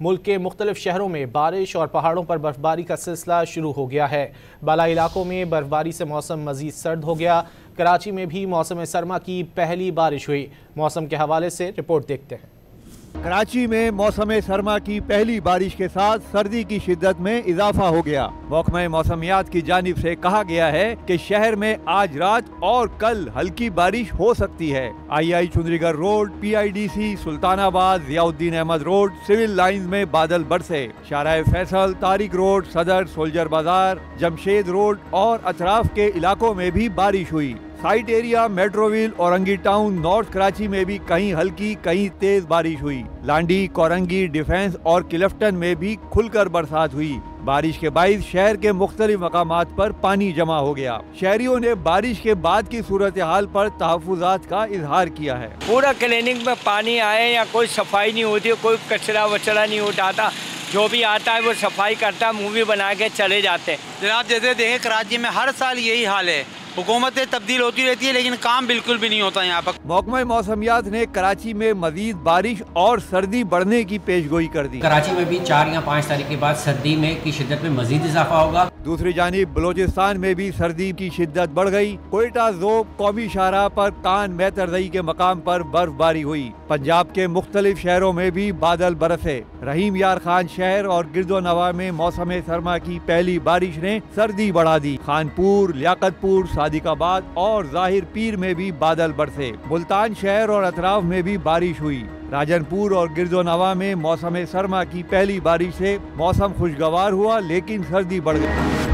मुल्क के मुख्तलिफ शहरों में बारिश और पहाड़ों पर बर्फबारी का सिलसिला शुरू हो गया है। बालाई इलाकों में बर्फबारी से मौसम मजीद सर्द हो गया। कराची में भी मौसम सरमा की पहली बारिश हुई। मौसम के हवाले से रिपोर्ट देखते हैं। कराची में मौसम सरमा की पहली बारिश के साथ सर्दी की शिद्दत में इजाफा हो गया। महकमा मौसमियात की जानिब से कहा गया है कि शहर में आज रात और कल हल्की बारिश हो सकती है। I Chundrigarh road, PIDC, Sultanabad, Ziauddin Ahmed road, civil lines में बादल बरसे। Shahrah Faisal, Tariq road, Saddar, soldier Bazaar, Jamshed road और अतराफ के इलाकों में भी बारिश हुई। Site area, Metroville, Orangi town, north Karachi में भी कहीं हल्की कहीं तेज बारिश हुई। लांडी, कोरंगी, डिफेंस और क्लिफ्टन में भी खुलकर बरसात हुई। बारिश के बाइस शहर के मुख्तलिफ मकामात पर पानी जमा हो गया। शहरियों ने बारिश के बाद की सूरत हाल पर तहफ़्फ़ुज़ात का इजहार किया है। पूरा क्लिनिक में पानी आए या कोई सफाई नहीं होती, कोई कचरा वचरा नहीं उठाता, जो भी आता है वो सफाई करता, मूवी बना के चले जाते हैं। जनाब जैसे देखें कराची में हर साल यही हाल है, हुकूमतें तब्दील होती रहती है लेकिन काम बिल्कुल भी नहीं होता यहाँ पर। महकमा मौसमियात ने कराची में मजीद बारिश और सर्दी बढ़ने की पेशगोई कर दी। कराची में भी 4 या 5 तारीख के बाद सर्दी में की शिद्दत में मजीद इजाफा होगा। दूसरी जानिब बलोचिस्तान में भी सर्दी की शिद्दत बढ़ गई। कोयटा ज़ोब कौमी शाहराह पर कान मेहतरदई के मकाम पर बर्फबारी हुई। पंजाब के मुख्तलिफ शहरों में भी बादल बरसे। रहीम यार खान शहर और गिरदो नवा में मौसम सरमा की पहली बारिश ने सर्दी बढ़ा दी। खानपुर, लियाकतपुर, सादिकाबाद और जाहिर पीर में भी बादल बरसे। मुल्तान शहर और अतराफ में भी बारिश हुई। राजनपुर और गिरदो नवा में मौसम सरमा की पहली बारिश से मौसम खुशगवार हुआ, लेकिन सर्दी बढ़ गई।